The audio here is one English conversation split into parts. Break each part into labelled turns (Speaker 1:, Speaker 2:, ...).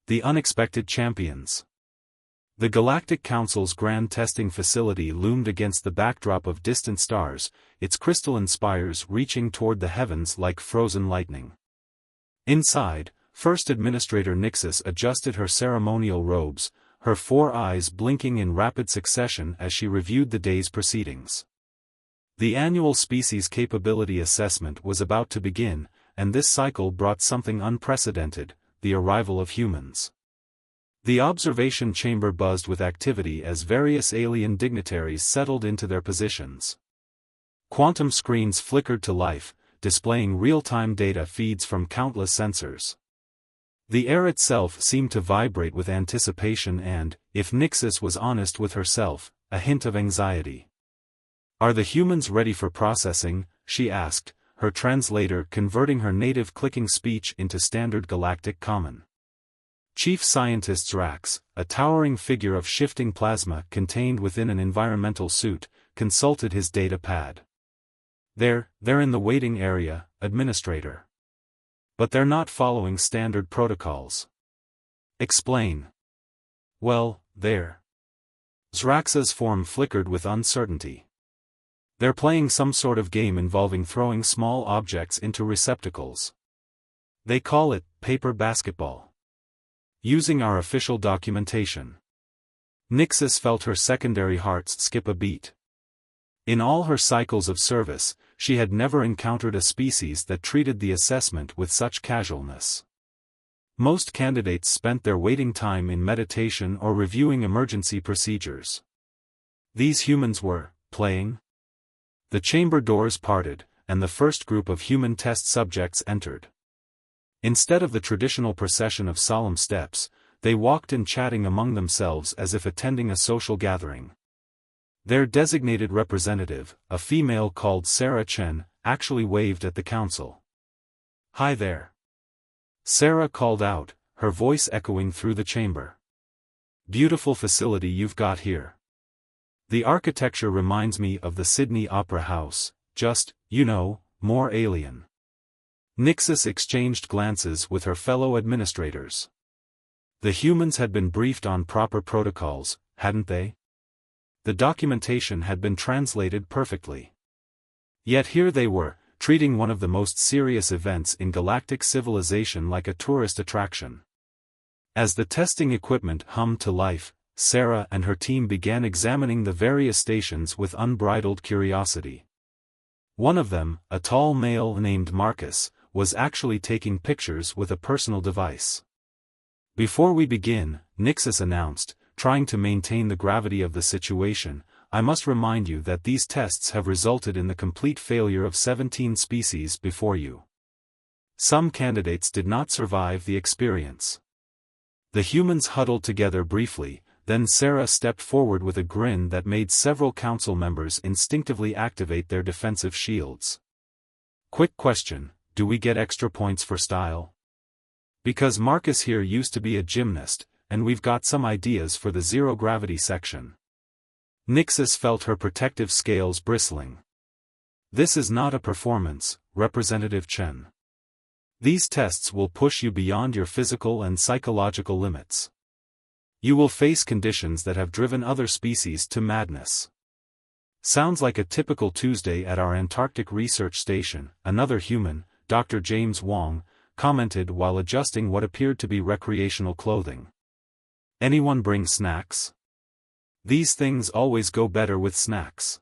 Speaker 1: The unexpected champions. The Galactic Council's grand testing facility loomed against the backdrop of distant stars, its crystalline spires reaching toward the heavens like frozen lightning. Inside, First Administrator Nixis adjusted her ceremonial robes, her 4 eyes blinking in rapid succession as she reviewed the day's proceedings. The annual Species Capability Assessment was about to begin, and this cycle brought something unprecedented: the arrival of humans. The observation chamber buzzed with activity as various alien dignitaries settled into their positions. Quantum screens flickered to life, displaying real-time data feeds from countless sensors. The air itself seemed to vibrate with anticipation and, if Nixis was honest with herself, a hint of anxiety. "Are the humans ready for processing?" she asked, her translator converting her native clicking speech into standard galactic common. Chief Scientist Zrax, a towering figure of shifting plasma contained within an environmental suit, consulted his data pad. They're in the waiting area, Administrator. But they're not following standard protocols." "Explain." "Well, Zrax's form flickered with uncertainty. "They're playing some sort of game involving throwing small objects into receptacles. They call it paper basketball. Using our official documentation." Nixis felt her secondary hearts skip a beat. In all her cycles of service, she had never encountered a species that treated the assessment with such casualness. Most candidates spent their waiting time in meditation or reviewing emergency procedures. These humans were playing. The chamber doors parted, and the first group of human test subjects entered. Instead of the traditional procession of solemn steps, they walked in chatting among themselves as if attending a social gathering. Their designated representative, a female called Sarah Chen, actually waved at the council. "Hi there." Sarah called out, her voice echoing through the chamber. "Beautiful facility you've got here. The architecture reminds me of the Sydney Opera House, just, more alien." Nixis exchanged glances with her fellow administrators. The humans had been briefed on proper protocols, hadn't they? The documentation had been translated perfectly. Yet here they were, treating one of the most serious events in galactic civilization like a tourist attraction. As the testing equipment hummed to life, Sarah and her team began examining the various stations with unbridled curiosity. One of them, a tall male named Marcus, was actually taking pictures with a personal device. "Before we begin," Nixis announced, trying to maintain the gravity of the situation, "I must remind you that these tests have resulted in the complete failure of 17 species before you. Some candidates did not survive the experience." The humans huddled together briefly, then Sarah stepped forward with a grin that made several council members instinctively activate their defensive shields. "Quick question. Do we get extra points for style? Because Marcus here used to be a gymnast, and we've got some ideas for the zero-gravity section." Nixis felt her protective scales bristling. "This is not a performance, Representative Chen. These tests will push you beyond your physical and psychological limits. You will face conditions that have driven other species to madness." "Sounds like a typical Tuesday at our Antarctic research station," another human, Dr. James Wong, commented while adjusting what appeared to be recreational clothing. "Anyone bring snacks? These things always go better with snacks."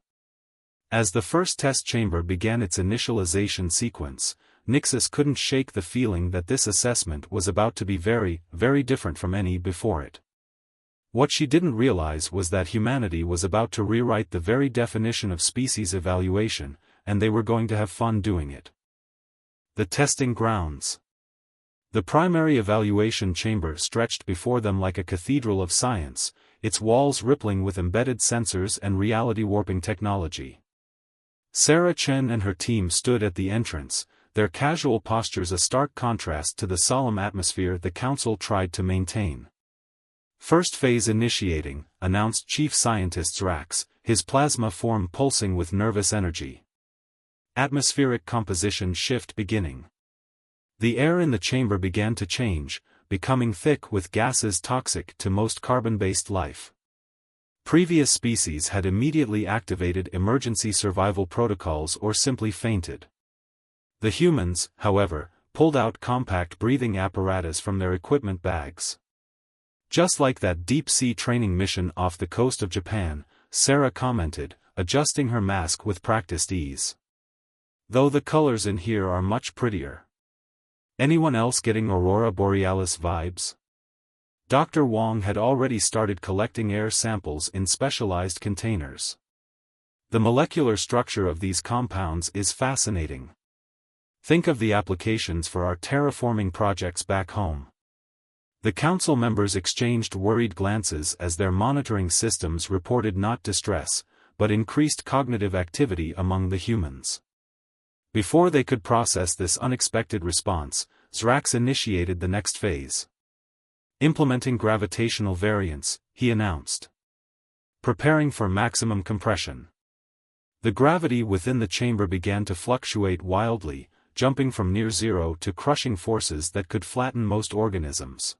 Speaker 1: As the first test chamber began its initialization sequence, Nixis couldn't shake the feeling that this assessment was about to be very, very different from any before it. What she didn't realize was that humanity was about to rewrite the very definition of species evaluation, and they were going to have fun doing it. The testing grounds. The primary evaluation chamber stretched before them like a cathedral of science, its walls rippling with embedded sensors and reality-warping technology. Sarah Chen and her team stood at the entrance, their casual postures a stark contrast to the solemn atmosphere the council tried to maintain. "First phase initiating," announced Chief Scientist Zrax, his plasma form pulsing with nervous energy. "Atmospheric composition shift beginning." The air in the chamber began to change, becoming thick with gases toxic to most carbon-based life. Previous species had immediately activated emergency survival protocols or simply fainted. The humans, however, pulled out compact breathing apparatus from their equipment bags. Just like that deep-sea training mission off the coast of Japan, Sarah commented, adjusting her mask with practiced ease. Though the colors in here are much prettier. Anyone else getting Aurora Borealis vibes? Dr. Wong had already started collecting air samples in specialized containers. The molecular structure of these compounds is fascinating. Think of the applications for our terraforming projects back home. The council members exchanged worried glances as their monitoring systems reported not distress, but increased cognitive activity among the humans. Before they could process this unexpected response, Zrax initiated the next phase. Implementing gravitational variance, he announced. Preparing for maximum compression. The gravity within the chamber began to fluctuate wildly, jumping from near zero to crushing forces that could flatten most organisms.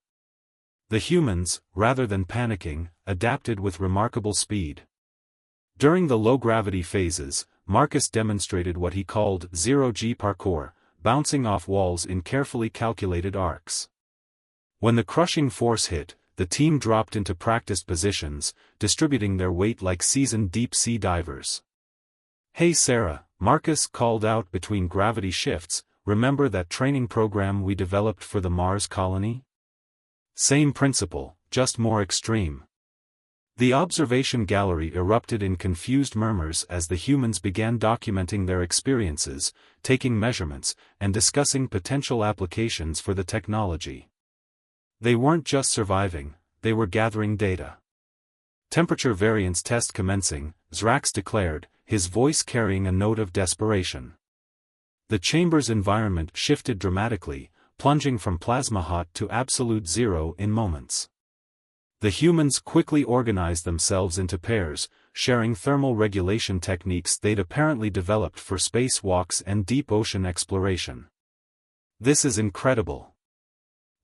Speaker 1: The humans, rather than panicking, adapted with remarkable speed. During the low-gravity phases, Marcus demonstrated what he called zero-G parkour, bouncing off walls in carefully calculated arcs. When the crushing force hit, the team dropped into practiced positions, distributing their weight like seasoned deep-sea divers. "Hey Sarah," Marcus called out between gravity shifts, "remember that training program we developed for the Mars colony? Same principle, just more extreme." The observation gallery erupted in confused murmurs as the humans began documenting their experiences, taking measurements, and discussing potential applications for the technology. They weren't just surviving, they were gathering data. Temperature variance test commencing, Zrax declared, his voice carrying a note of desperation. The chamber's environment shifted dramatically, plunging from plasma hot to absolute zero in moments. The humans quickly organized themselves into pairs, sharing thermal regulation techniques they'd apparently developed for spacewalks and deep ocean exploration. "This is incredible,"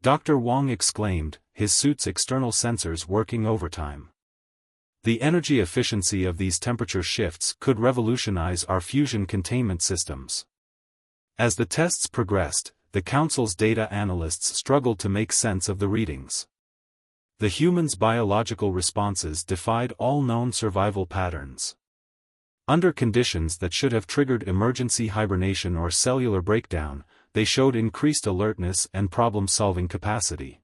Speaker 1: Dr. Wong exclaimed, his suit's external sensors working overtime. "The energy efficiency of these temperature shifts could revolutionize our fusion containment systems." As the tests progressed, the Council's data analysts struggled to make sense of the readings. The humans' biological responses defied all known survival patterns. Under conditions that should have triggered emergency hibernation or cellular breakdown, they showed increased alertness and problem-solving capacity.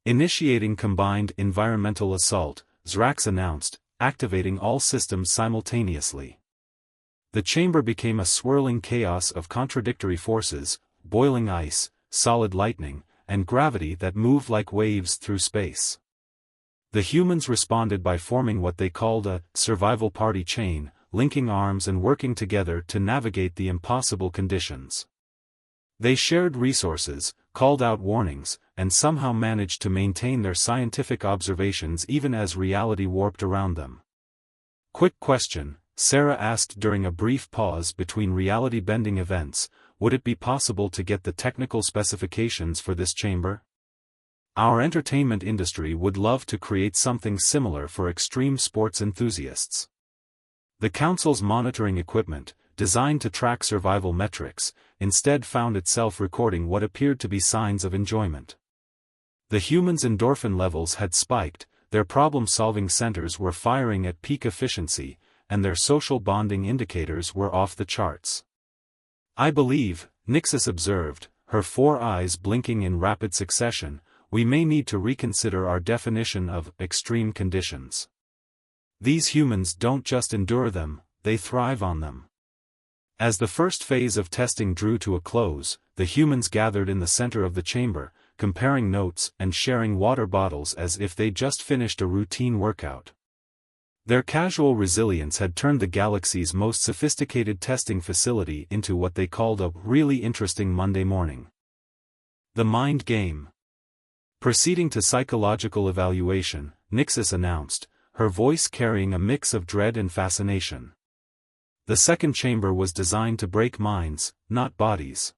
Speaker 1: Initiating combined environmental assault, Zrax announced, activating all systems simultaneously. The chamber became a swirling chaos of contradictory forces, boiling ice, solid lightning, and gravity that moved like waves through space. The humans responded by forming what they called a survival party chain, linking arms and working together to navigate the impossible conditions. They shared resources, called out warnings, and somehow managed to maintain their scientific observations even as reality warped around them. "Quick question," Sarah asked during a brief pause between reality-bending events, "would it be possible to get the technical specifications for this chamber? Our entertainment industry would love to create something similar for extreme sports enthusiasts." The Council's monitoring equipment, designed to track survival metrics, instead found itself recording what appeared to be signs of enjoyment. The humans' endorphin levels had spiked, their problem-solving centers were firing at peak efficiency, and their social bonding indicators were off the charts. "I believe," Nixis observed, her 4 eyes blinking in rapid succession, "we may need to reconsider our definition of extreme conditions. These humans don't just endure them, they thrive on them." As the first phase of testing drew to a close, the humans gathered in the center of the chamber, comparing notes and sharing water bottles as if they'd just finished a routine workout. Their casual resilience had turned the galaxy's most sophisticated testing facility into what they called a really interesting Monday morning. The mind game. Proceeding to psychological evaluation, Nixis announced, her voice carrying a mix of dread and fascination. The second chamber was designed to break minds, not bodies.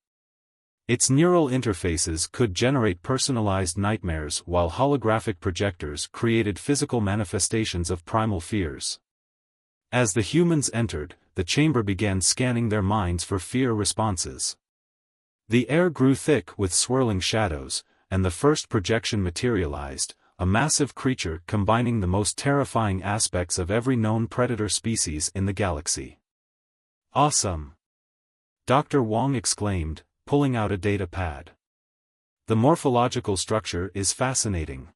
Speaker 1: Its neural interfaces could generate personalized nightmares while holographic projectors created physical manifestations of primal fears. As the humans entered, the chamber began scanning their minds for fear responses. The air grew thick with swirling shadows, and the first projection materialized, a massive creature combining the most terrifying aspects of every known predator species in the galaxy. "Awesome!" Dr. Wong exclaimed, pulling out a data pad. "The morphological structure is fascinating.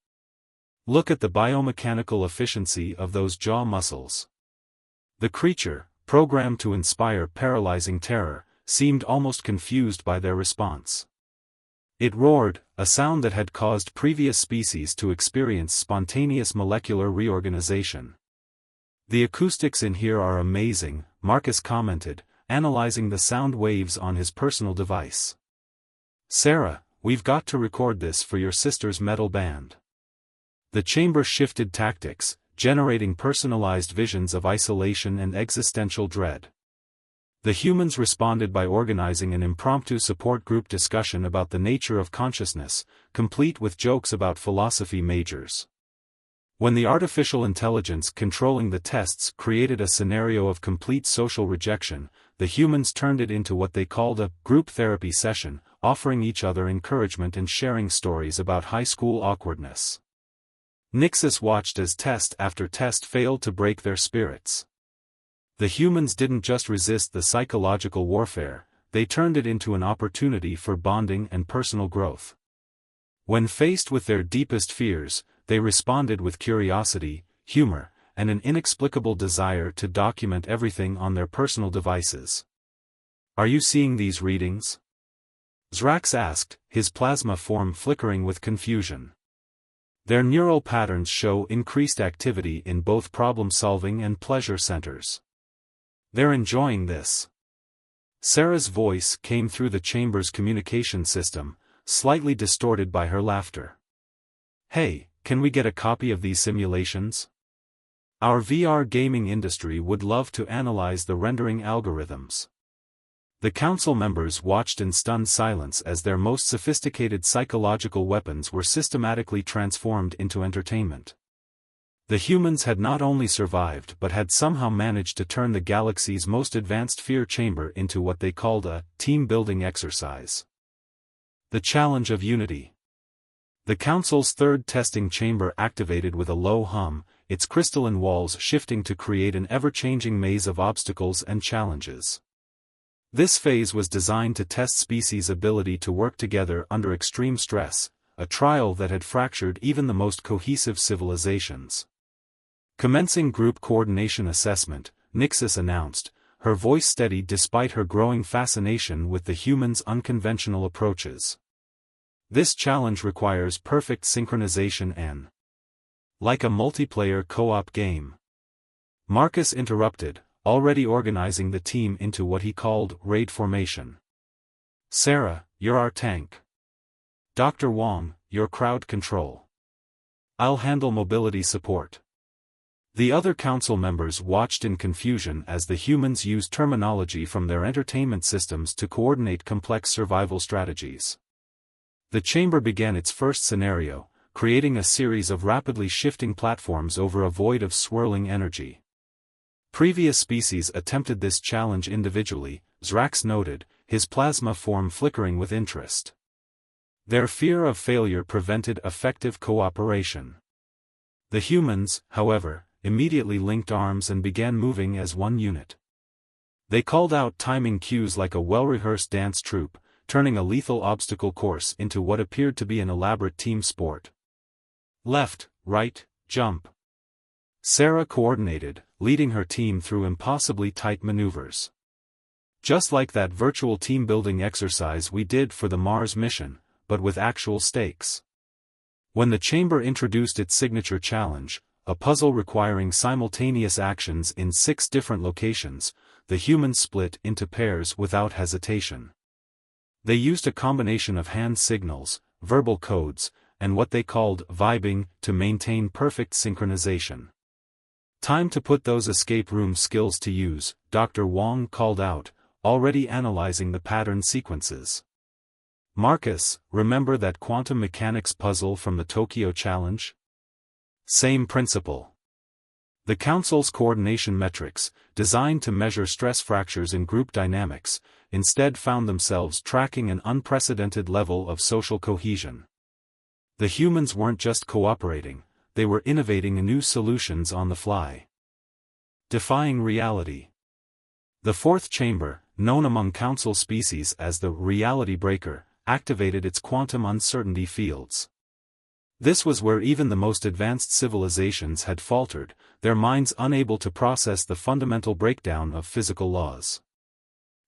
Speaker 1: Look at the biomechanical efficiency of those jaw muscles." The creature, programmed to inspire paralyzing terror, seemed almost confused by their response. It roared, a sound that had caused previous species to experience spontaneous molecular reorganization. "The acoustics in here are amazing," Marcus commented, analyzing the sound waves on his personal device. "Sarah, we've got to record this for your sister's metal band." The chamber shifted tactics, generating personalized visions of isolation and existential dread. The humans responded by organizing an impromptu support group discussion about the nature of consciousness, complete with jokes about philosophy majors. When the artificial intelligence controlling the tests created a scenario of complete social rejection, the humans turned it into what they called a group therapy session, offering each other encouragement and sharing stories about high school awkwardness. Nixus watched as test after test failed to break their spirits. The humans didn't just resist the psychological warfare, they turned it into an opportunity for bonding and personal growth. When faced with their deepest fears, they responded with curiosity, humor, and an inexplicable desire to document everything on their personal devices. "Are you seeing these readings?" Zrax asked, his plasma form flickering with confusion. Their neural patterns show increased activity in both problem-solving and pleasure centers. "They're enjoying this." Sarah's voice came through the chamber's communication system, slightly distorted by her laughter. "Hey, can we get a copy of these simulations? Our VR gaming industry would love to analyze the rendering algorithms." The council members watched in stunned silence as their most sophisticated psychological weapons were systematically transformed into entertainment. The humans had not only survived but had somehow managed to turn the galaxy's most advanced fear chamber into what they called a team-building exercise. The challenge of unity. The Council's third testing chamber activated with a low hum, its crystalline walls shifting to create an ever-changing maze of obstacles and challenges. This phase was designed to test species' ability to work together under extreme stress, a trial that had fractured even the most cohesive civilizations. Commencing group coordination assessment, Nixus announced, her voice steady despite her growing fascination with the humans' unconventional approaches. "This challenge requires perfect synchronization and like a multiplayer co-op game." Marcus interrupted, already organizing the team into what he called raid formation. "Sarah, you're our tank. Dr. Wong, you're crowd control. I'll handle mobility support." The other council members watched in confusion as the humans used terminology from their entertainment systems to coordinate complex survival strategies. The chamber began its first scenario, creating a series of rapidly shifting platforms over a void of swirling energy. Previous species attempted this challenge individually, Zrax noted, his plasma form flickering with interest. Their fear of failure prevented effective cooperation. The humans, however, immediately linked arms and began moving as one unit. They called out timing cues like a well-rehearsed dance troupe, turning a lethal obstacle course into what appeared to be an elaborate team sport. "Left, right, jump." Sarah coordinated, leading her team through impossibly tight maneuvers. "Just like that virtual team-building exercise we did for the Mars mission, but with actual stakes." When the chamber introduced its signature challenge, a puzzle requiring simultaneous actions in 6 different locations, the humans split into pairs without hesitation. They used a combination of hand signals, verbal codes, and what they called vibing to maintain perfect synchronization. "Time to put those escape room skills to use," Dr. Wong called out, already analyzing the pattern sequences. Marcus, remember that quantum mechanics puzzle from the Tokyo Challenge? Same principle. The Council's coordination metrics, designed to measure stress fractures in group dynamics, instead found themselves tracking an unprecedented level of social cohesion. The humans weren't just cooperating, they were innovating new solutions on the fly. Defying reality. The fourth chamber, known among Council species as the reality breaker, activated its quantum uncertainty fields. This was where even the most advanced civilizations had faltered, their minds unable to process the fundamental breakdown of physical laws.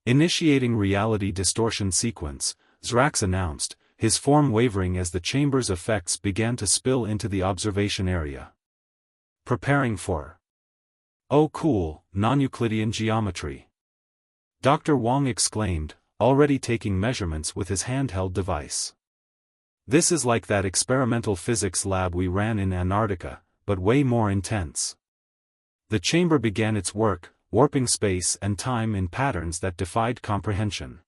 Speaker 1: Initiating reality distortion sequence, Zrax announced, his form wavering as the chamber's effects began to spill into the observation area. Preparing for. Oh cool, non-Euclidean geometry. Dr. Wong exclaimed, already taking measurements with his handheld device. This is like that experimental physics lab we ran in Antarctica, but way more intense. The chamber began its work, warping space and time in patterns that defied comprehension.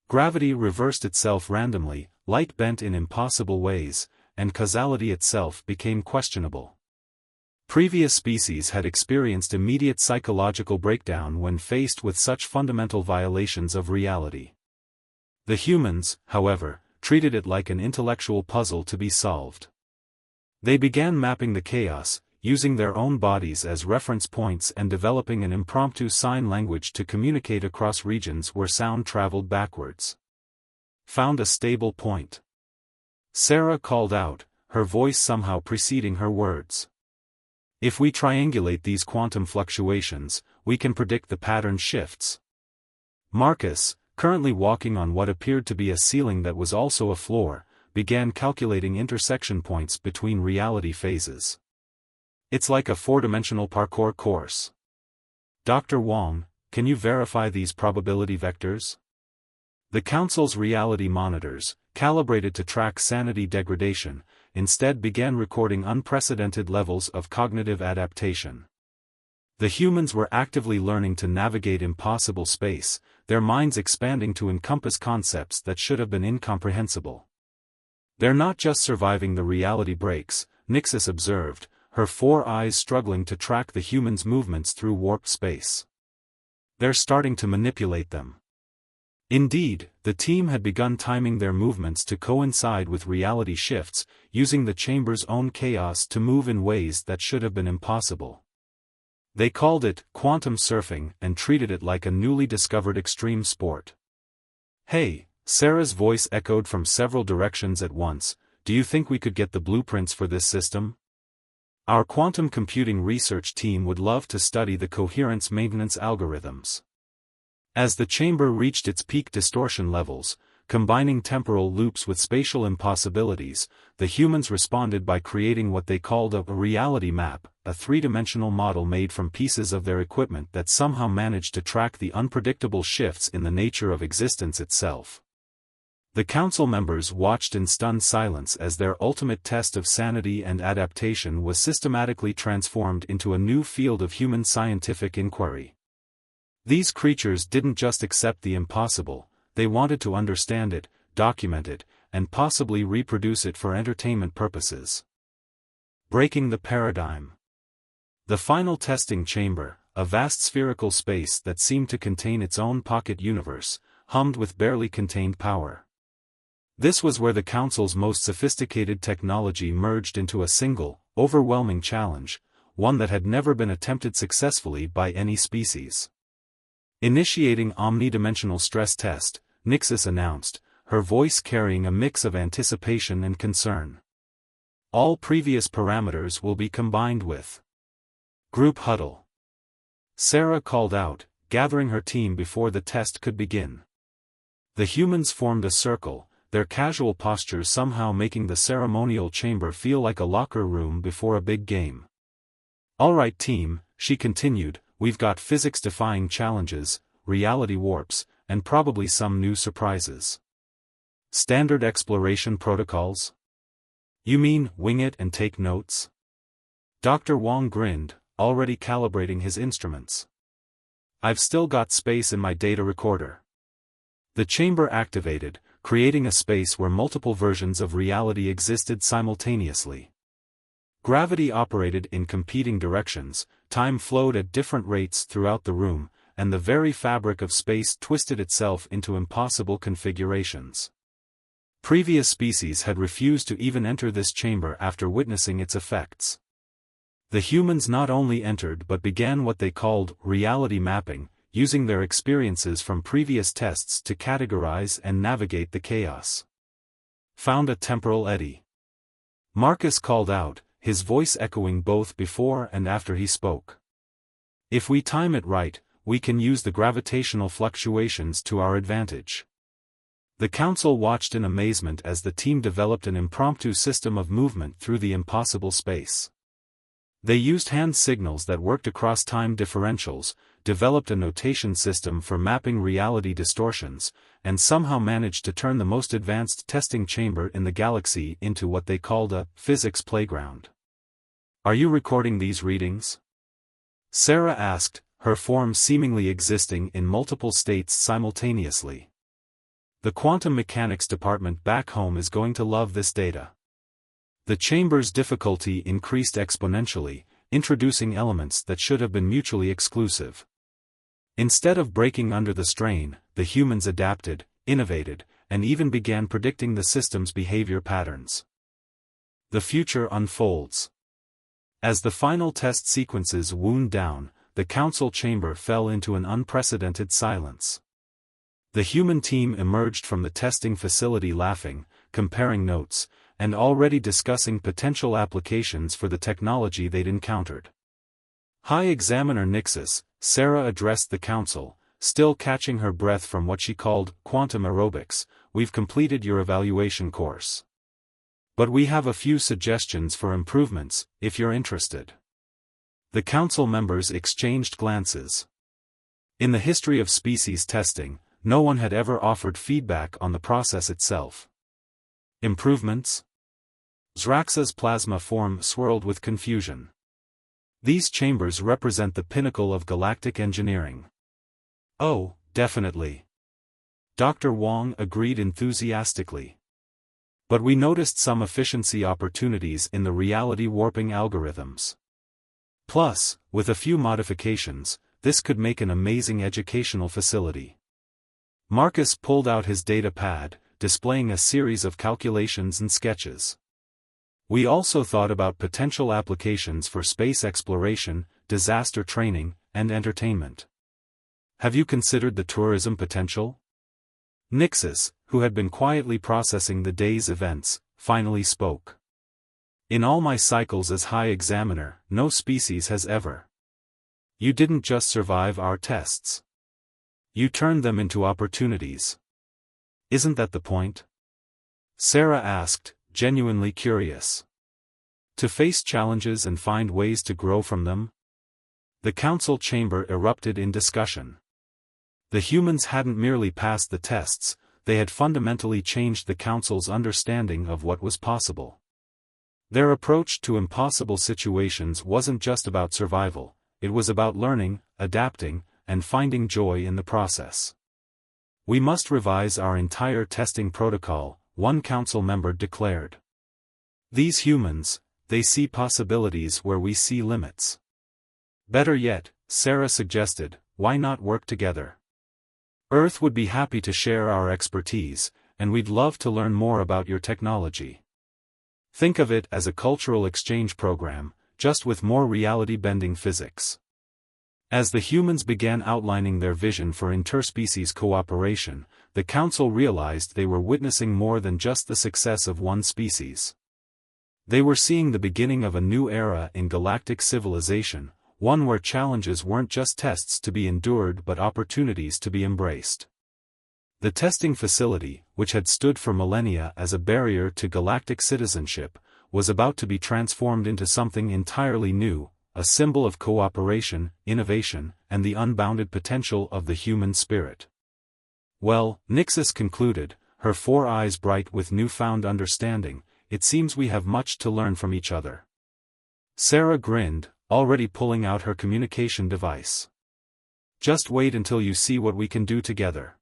Speaker 1: Gravity reversed itself randomly, light bent in impossible ways, and causality itself became questionable. Previous species had experienced immediate psychological breakdown when faced with such fundamental violations of reality. The humans, however, treated it like an intellectual puzzle to be solved. They began mapping the chaos, using their own bodies as reference points and developing an impromptu sign language to communicate across regions where sound traveled backwards. Found a stable point. Sarah called out, her voice somehow preceding her words. If we triangulate these quantum fluctuations, we can predict the pattern shifts. Marcus, currently walking on what appeared to be a ceiling that was also a floor, began calculating intersection points between reality phases. It's like a four-dimensional parkour course. Dr. Wong, can you verify these probability vectors? The Council's reality monitors, calibrated to track sanity degradation, instead began recording unprecedented levels of cognitive adaptation. The humans were actively learning to navigate impossible space, their minds expanding to encompass concepts that should have been incomprehensible. They're not just surviving the reality breaks, Nixis observed, her four eyes struggling to track the humans' movements through warped space. They're starting to manipulate them. Indeed, the team had begun timing their movements to coincide with reality shifts, using the chamber's own chaos to move in ways that should have been impossible. They called it quantum surfing and treated it like a newly discovered extreme sport. Hey, Sarah's voice echoed from several directions at once, do you think we could get the blueprints for this system? Our quantum computing research team would love to study the coherence maintenance algorithms. As the chamber reached its peak distortion levels, combining temporal loops with spatial impossibilities, the humans responded by creating what they called a reality map, a three-dimensional model made from pieces of their equipment that somehow managed to track the unpredictable shifts in the nature of existence itself. The council members watched in stunned silence as their ultimate test of sanity and adaptation was systematically transformed into a new field of human scientific inquiry. These creatures didn't just accept the impossible, they wanted to understand it, document it, and possibly reproduce it for entertainment purposes. Breaking the paradigm. The final testing chamber, a vast spherical space that seemed to contain its own pocket universe, hummed with barely contained power. This was where the Council's most sophisticated technology merged into a single, overwhelming challenge, one that had never been attempted successfully by any species. Initiating omnidimensional stress test, Nixis announced, her voice carrying a mix of anticipation and concern. All previous parameters will be combined with group huddle. Sarah called out, gathering her team before the test could begin. The humans formed a circle, their casual postures somehow making the ceremonial chamber feel like a locker room before a big game. All right team, she continued, we've got physics-defying challenges, reality warps, and probably some new surprises. Standard exploration protocols? You mean, wing it and take notes? Dr. Wong grinned, already calibrating his instruments. I've still got space in my data recorder. The chamber activated, creating a space where multiple versions of reality existed simultaneously. Gravity operated in competing directions, time flowed at different rates throughout the room, and the very fabric of space twisted itself into impossible configurations. Previous species had refused to even enter this chamber after witnessing its effects. The humans not only entered but began what they called reality mapping, using their experiences from previous tests to categorize and navigate the chaos. Found a temporal eddy. Marcus called out, his voice echoing both before and after he spoke. If we time it right, we can use the gravitational fluctuations to our advantage. The council watched in amazement as the team developed an impromptu system of movement through the impossible space. They used hand signals that worked across time differentials, developed a notation system for mapping reality distortions, and somehow managed to turn the most advanced testing chamber in the galaxy into what they called a physics playground. Are you recording these readings? Sarah asked, her form seemingly existing in multiple states simultaneously. The quantum mechanics department back home is going to love this data. The chamber's difficulty increased exponentially, introducing elements that should have been mutually exclusive. Instead of breaking under the strain, the humans adapted, innovated, and even began predicting the system's behavior patterns. The future unfolds. As the final test sequences wound down, the council chamber fell into an unprecedented silence. The human team emerged from the testing facility laughing, comparing notes, and already discussing potential applications for the technology they'd encountered. High Examiner Nixus, Sarah addressed the council, still catching her breath from what she called quantum aerobics. We've completed your evaluation course. But we have a few suggestions for improvements, if you're interested. The council members exchanged glances. In the history of species testing, no one had ever offered feedback on the process itself. Improvements? Zraxa's plasma form swirled with confusion. These chambers represent the pinnacle of galactic engineering. Oh, definitely. Dr. Wong agreed enthusiastically. But we noticed some efficiency opportunities in the reality warping algorithms. Plus, with a few modifications, this could make an amazing educational facility. Marcus pulled out his data pad, displaying a series of calculations and sketches. We also thought about potential applications for space exploration, disaster training, and entertainment. Have you considered the tourism potential? Nixus, who had been quietly processing the day's events, finally spoke. In all my cycles as High Examiner, no species has ever. You didn't just survive our tests. You turned them into opportunities. Isn't that the point? Sarah asked, genuinely curious. To face challenges and find ways to grow from them? The council chamber erupted in discussion. The humans hadn't merely passed the tests, they had fundamentally changed the council's understanding of what was possible. Their approach to impossible situations wasn't just about survival, it was about learning, adapting, and finding joy in the process. We must revise our entire testing protocol, one council member declared. These humans, they see possibilities where we see limits. Better yet, Sarah suggested, why not work together? Earth would be happy to share our expertise, and we'd love to learn more about your technology. Think of it as a cultural exchange program, just with more reality-bending physics. As the humans began outlining their vision for interspecies cooperation, the council realized they were witnessing more than just the success of one species. They were seeing the beginning of a new era in galactic civilization, one where challenges weren't just tests to be endured but opportunities to be embraced. The testing facility, which had stood for millennia as a barrier to galactic citizenship, was about to be transformed into something entirely new, a symbol of cooperation, innovation, and the unbounded potential of the human spirit. Well, Nixus concluded, her four eyes bright with newfound understanding, it seems we have much to learn from each other. Sarah grinned, already pulling out her communication device. Just wait until you see what we can do together.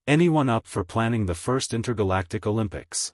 Speaker 1: Anyone up for planning the first intergalactic Olympics?